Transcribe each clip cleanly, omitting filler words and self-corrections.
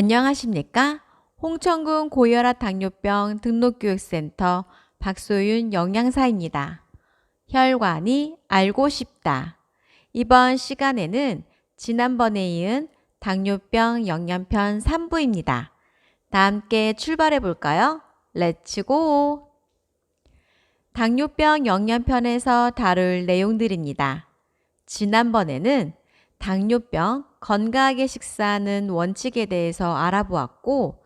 안녕하십니까? 홍천군 고혈압 당뇨병 등록교육센터 박소윤 영양사입니다. 혈관이 알고 싶다. 이번 시간에는 지난번에 이은 당뇨병 영양편 3부입니다. 다 함께 출발해 볼까요? 렛츠고! 당뇨병 영양편에서 다룰 내용들입니다. 지난번에는 당뇨병 건강하게 식사하는 원칙에 대해서 알아보았고,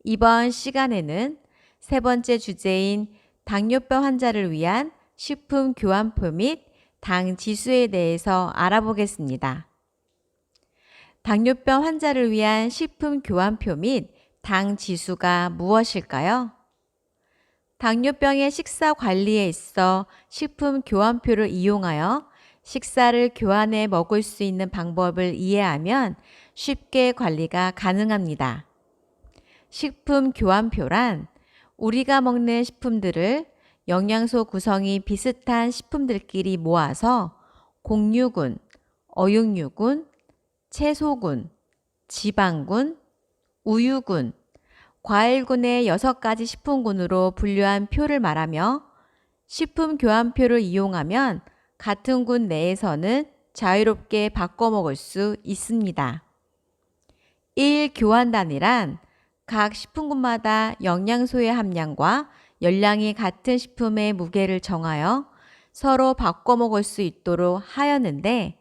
이번 시간에는 세 번째 주제인 당뇨병 환자를 위한 식품 교환표 및 당 지수에 대해서 알아보겠습니다. 당뇨병 환자를 위한 식품 교환표 및 당 지수가 무엇일까요? 당뇨병의 식사 관리에 있어 식품 교환표를 이용하여 식사를 교환해 먹을 수 있는 방법을 이해하면 쉽게 관리가 가능합니다. 식품 교환표란 우리가 먹는 식품들을 영양소 구성이 비슷한 식품들끼리 모아서 곡류군, 어육류군, 채소군, 지방군, 우유군, 과일군의 6가지 식품군으로 분류한 표를 말하며 식품 교환표를 이용하면 같은 군 내에서는 자유롭게 바꿔 먹을 수 있습니다. 1 교환단위란 각 식품군마다 영양소의 함량과 열량이 같은 식품의 무게를 정하여 서로 바꿔 먹을 수 있도록 하였는데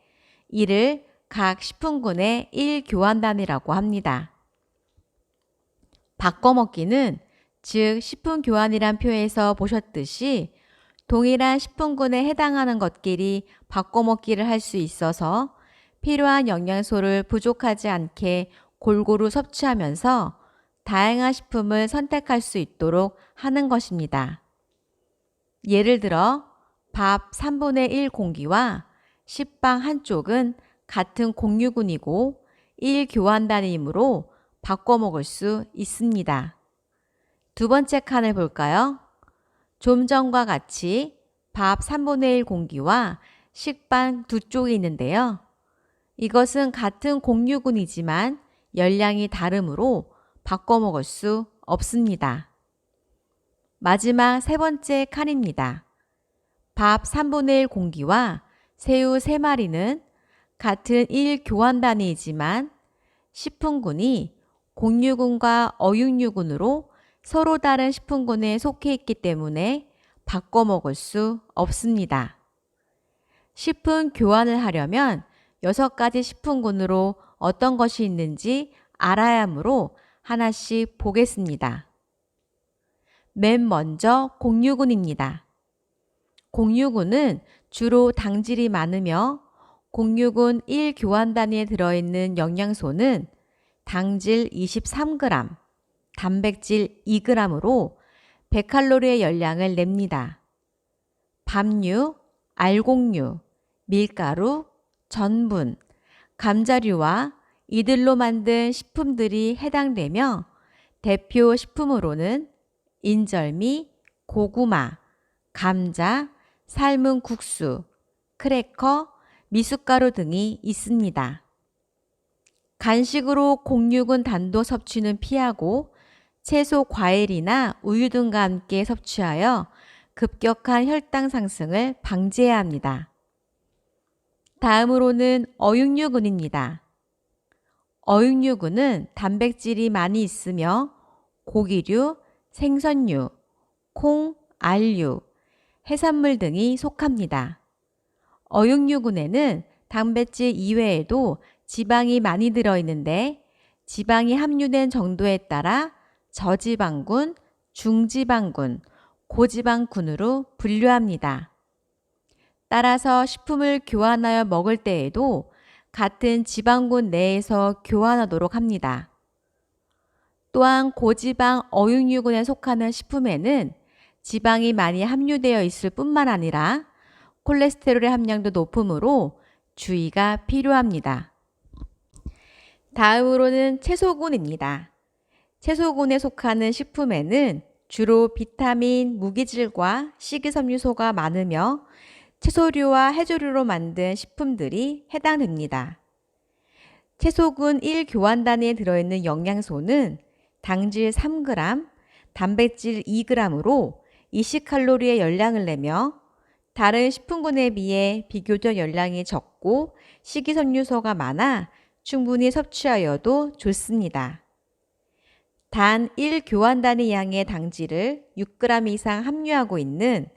이를 각 식품군의 1 교환단위라고 합니다. 바꿔먹기는 즉 식품교환이란 표에서 보셨듯이 동일한 식품군에 해당하는 것끼리 바꿔먹기를 할 수 있어서 필요한 영양소를 부족하지 않게 골고루 섭취하면서 다양한 식품을 선택할 수 있도록 하는 것입니다. 예를 들어 밥 3분의 1 공기와 식빵 한쪽은 같은 곡류군이고 1 교환단위이므로 바꿔 먹을 수 있습니다. 두 번째 칸을 볼까요? 좀 전과 같이 밥 3분의 1 공기와 식빵 두 쪽이 있는데요. 이것은 같은 곡류군이지만 열량이 다르므로 바꿔 먹을 수 없습니다. 마지막 세 번째 칸입니다. 밥 3분의 1 공기와 새우 3마리는 같은 1 교환 단위이지만 식품군이 곡류군과 어육류군으로 서로 다른 식품군에 속해 있기 때문에 바꿔 먹을 수 없습니다. 식품 교환을 하려면 6가지 식품군으로 어떤 것이 있는지 알아야 하므로 하나씩 보겠습니다. 맨 먼저 곡류군입니다. 곡류군은 주로 당질이 많으며 곡류군 1 교환 단위에 들어있는 영양소는 당질 23g, 단백질 2g으로 100칼로리의 열량을 냅니다. 밥류, 알곡류, 밀가루, 전분, 감자류와 이들로 만든 식품들이 해당되며 대표 식품으로는 인절미, 고구마, 감자, 삶은 국수, 크래커, 미숫가루 등이 있습니다. 간식으로 곡류군 단독 섭취는 피하고 채소, 과일이나 우유 등과 함께 섭취하여 급격한 혈당 상승을 방지해야 합니다. 다음으로는 어육류군입니다. 어육류군은 단백질이 많이 있으며 고기류, 생선류, 콩, 알류, 해산물 등이 속합니다. 어육류군에는 단백질 이외에도 지방이 많이 들어있는데 지방이 함유된 정도에 따라 저지방군, 중지방군, 고지방군으로 분류합니다. 따라서 식품을 교환하여 먹을 때에도 같은 지방군 내에서 교환하도록 합니다. 또한 고지방 어육류군에 속하는 식품에는 지방이 많이 함유되어 있을 뿐만 아니라 콜레스테롤의 함량도 높으므로 주의가 필요합니다. 다음으로는 채소군입니다. 채소군에 속하는 식품에는 주로 비타민, 무기질과 식이섬유소가 많으며 채소류와 해조류로 만든 식품들이 해당됩니다. 채소군 1교환 단위에 들어있는 영양소는 당질 3g, 단백질 2g으로 20칼로리의 열량을 내며 다른 식품군에 비해 비교적 열량이 적고 식이섬유소가 많아 충분히 섭취하여도 좋습니다. 단 1교환 단위 양의 당질을 6g 이상 함유하고 있는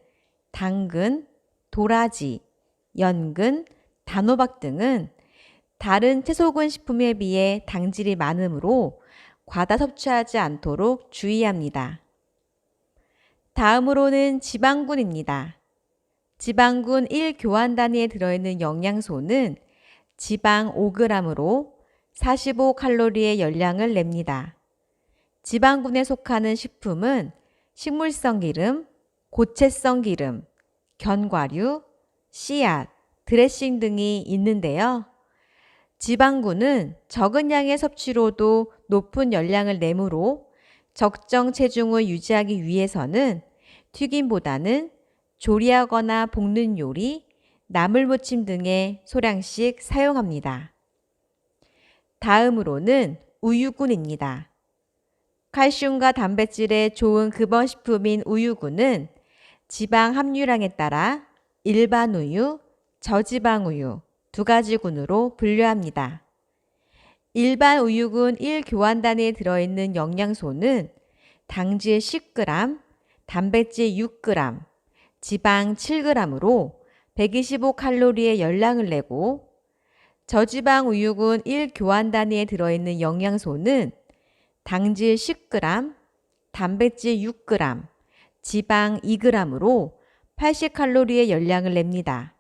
당근, 도라지, 연근, 단호박 등은 다른 채소군 식품에 비해 당질이 많으므로 과다 섭취하지 않도록 주의합니다. 다음으로는 지방군입니다. 지방군 1교환 단위에 들어있는 영양소는 지방 5g으로 45칼로리의 열량을 냅니다. 지방군에 속하는 식품은 식물성 기름, 고체성 기름, 견과류, 씨앗, 드레싱 등이 있는데요. 지방군은 적은 양의 섭취로도 높은 열량을 내므로 적정 체중을 유지하기 위해서는 튀김보다는 조리하거나 볶는 요리, 나물무침 등에 소량씩 사용합니다. 다음으로는 우유군입니다. 칼슘과 단백질에 좋은 급원식품인 우유군은 지방 함유량에 따라 일반 우유, 저지방 우유 두 가지 군으로 분류합니다. 일반 우유군 1교환 단위에 들어있는 영양소는 당질 10g, 단백질 6g, 지방 7g으로 125칼로리의 열량을 내고 저지방 우유군 1교환 단위에 들어있는 영양소는 당질 10g, 단백질 6g, 지방 2g으로 80칼로리의 열량을 냅니다.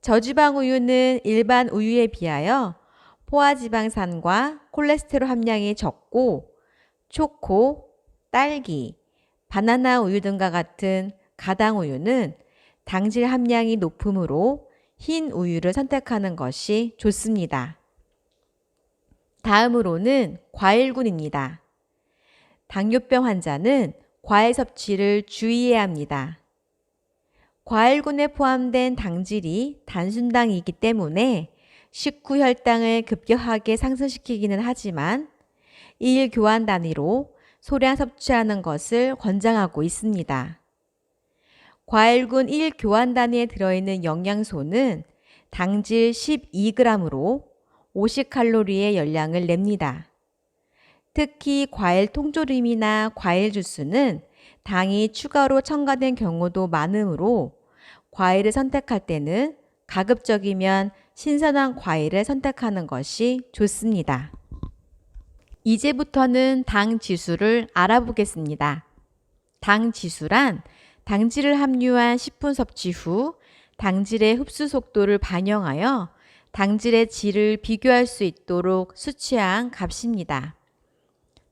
저지방 우유는 일반 우유에 비하여 포화지방산과 콜레스테롤 함량이 적고 초코, 딸기, 바나나 우유 등과 같은 가당 우유는 당질 함량이 높으므로 흰 우유를 선택하는 것이 좋습니다. 다음으로는 과일군입니다. 당뇨병 환자는 과일 섭취를 주의해야 합니다. 과일군에 포함된 당질이 단순당이기 때문에 식후 혈당을 급격하게 상승시키기는 하지만 1교환 단위로 소량 섭취하는 것을 권장하고 있습니다. 과일군 1교환 단위에 들어있는 영양소는 당질 12g으로 50칼로리의 열량을 냅니다. 특히 과일 통조림이나 과일 주스는 당이 추가로 첨가된 경우도 많으므로 과일을 선택할 때는 가급적이면 신선한 과일을 선택하는 것이 좋습니다. 이제부터는 당 지수를 알아보겠습니다. 당 지수란 당질을 함유한 식품 섭취 후 당질의 흡수 속도를 반영하여 당질의 질을 비교할 수 있도록 수치한 값입니다.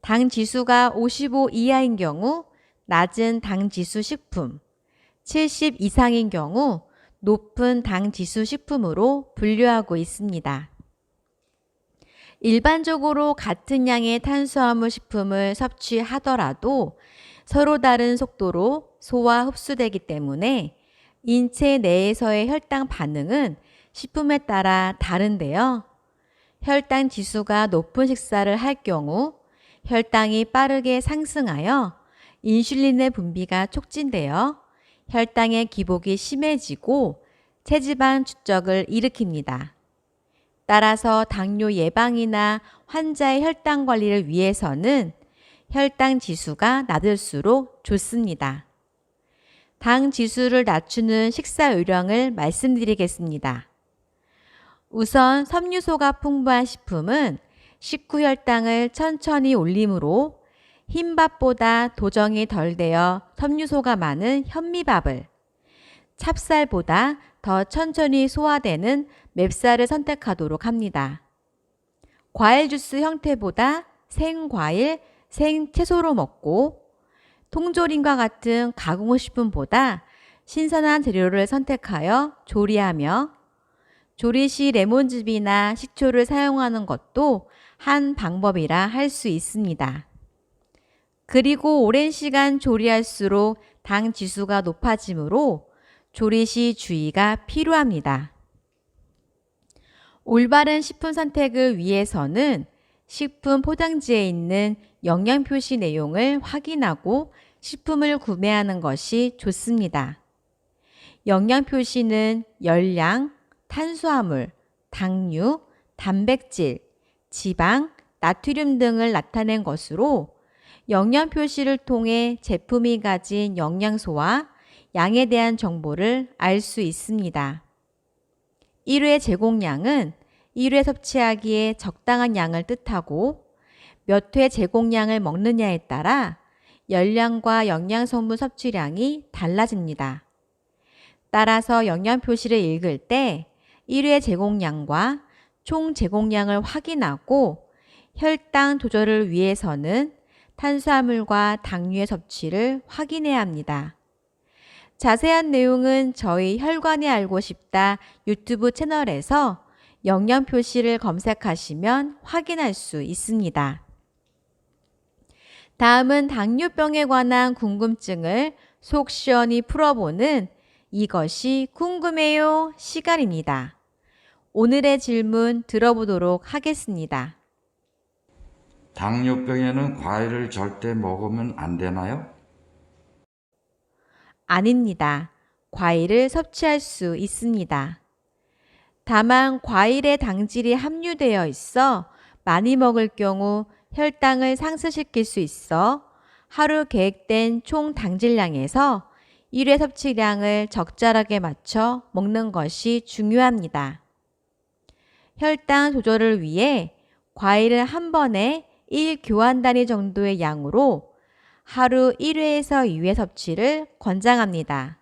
당 지수가 55 이하인 경우 낮은 당 지수 식품, 70 이상인 경우 높은 당 지수 식품으로 분류하고 있습니다. 일반적으로 같은 양의 탄수화물 식품을 섭취하더라도 서로 다른 속도로 소화 흡수되기 때문에 인체 내에서의 혈당 반응은 식품에 따라 다른데요. 혈당 지수가 높은 식사를 할 경우 혈당이 빠르게 상승하여 인슐린의 분비가 촉진되어 혈당의 기복이 심해지고 체지방 축적을 일으킵니다. 따라서 당뇨 예방이나 환자의 혈당 관리를 위해서는 혈당 지수가 낮을수록 좋습니다. 당 지수를 낮추는 식사 요령을 말씀드리겠습니다. 우선 섬유소가 풍부한 식품은 식후 혈당을 천천히 올리므로 흰밥보다 도정이 덜 되어 섬유소가 많은 현미밥을, 찹쌀보다 더 천천히 소화되는 맵쌀을 선택하도록 합니다. 과일 주스 형태보다 생과일, 생채소로 먹고 통조림과 같은 가공식품보다 신선한 재료를 선택하여 조리하며 조리 시 레몬즙이나 식초를 사용하는 것도 한 방법이라 할 수 있습니다. 그리고 오랜 시간 조리할수록 당 지수가 높아지므로 조리 시 주의가 필요합니다. 올바른 식품 선택을 위해서는 식품 포장지에 있는 영양 표시 내용을 확인하고 식품을 구매하는 것이 좋습니다. 영양 표시는 열량, 탄수화물, 당류, 단백질, 지방, 나트륨 등을 나타낸 것으로 영양 표시를 통해 제품이 가진 영양소와 양에 대한 정보를 알 수 있습니다. 1회 제공량은 1회 섭취하기에 적당한 양을 뜻하고 몇 회 제공량을 먹느냐에 따라 열량과 영양성분 섭취량이 달라집니다. 따라서 영양 표시를 읽을 때 1회 제공량과 총 제공량을 확인하고 혈당 조절을 위해서는 탄수화물과 당류의 섭취를 확인해야 합니다. 자세한 내용은 저희 혈관이 알고 싶다 유튜브 채널에서 영양 표시를 검색하시면 확인할 수 있습니다. 다음은 당뇨병에 관한 궁금증을 속 시원히 풀어보는 이것이 궁금해요 시간입니다. 오늘의 질문 들어보도록 하겠습니다. 당뇨병에는 과일을 절대 먹으면 안 되나요? 아닙니다. 과일을 섭취할 수 있습니다. 다만 과일에 당질이 함유되어 있어 많이 먹을 경우 혈당을 상승시킬 수 있어 하루 계획된 총 당질량에서 1회 섭취량을 적절하게 맞춰 먹는 것이 중요합니다. 혈당 조절을 위해 과일을 한 번에 1교환 단위 정도의 양으로 하루 1회에서 2회 섭취를 권장합니다.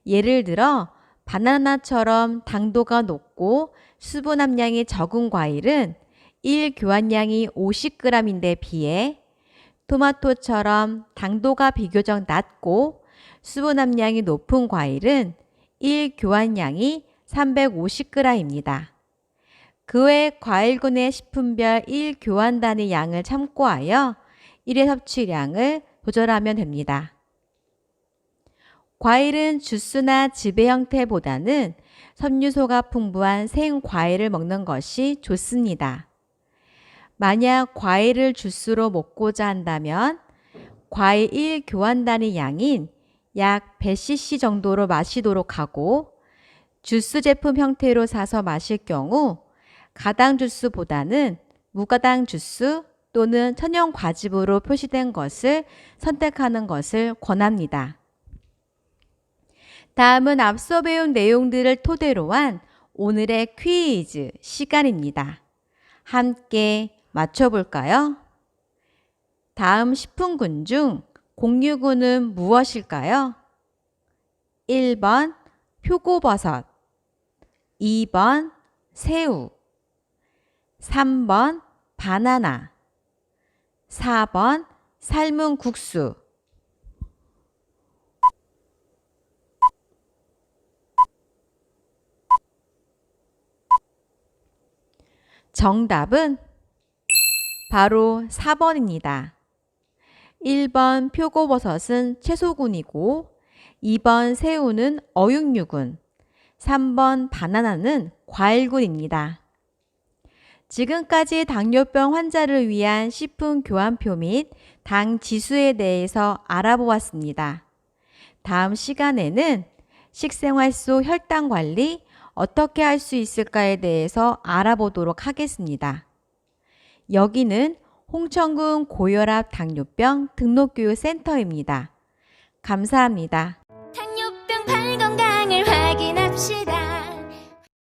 예를 들어 바나나처럼 당도가 높고 수분 함량이 적은 과일은 1교환량이 50g인데 비해 토마토처럼 당도가 비교적 낮고 수분 함량이 높은 과일은 1교환량이 350g입니다. 그 외 과일군의 식품별 1교환 단위 양을 참고하여 1회 섭취량을 조절하면 됩니다. 과일은 주스나 즙의 형태보다는 섬유소가 풍부한 생과일을 먹는 것이 좋습니다. 만약 과일을 주스로 먹고자 한다면 과일 1교환 단위 양인 약 100cc 정도로 마시도록 하고 주스 제품 형태로 사서 마실 경우 가당 주스보다는 무가당 주스 또는 천연 과즙으로 표시된 것을 선택하는 것을 권합니다. 다음은 앞서 배운 내용들을 토대로 한 오늘의 퀴즈 시간입니다. 함께 맞춰볼까요? 다음 식품군 중 공유군은 무엇일까요? 1번 표고버섯, 2번 새우, 3번 바나나, 4번 삶은 국수. 정답은 바로 4번입니다. 1번 표고버섯은 채소군이고 2번 새우는 어육류군, 3번 바나나는 과일군입니다. 지금까지 당뇨병 환자를 위한 식품 교환표 및 당 지수에 대해서 알아보았습니다. 다음 시간에는 식생활 속 혈당 관리 어떻게 할 수 있을까에 대해서 알아보도록 하겠습니다. 여기는 홍천군 고혈압 당뇨병 등록교육센터입니다. 감사합니다. 당뇨병 발 건강을 확인합시다.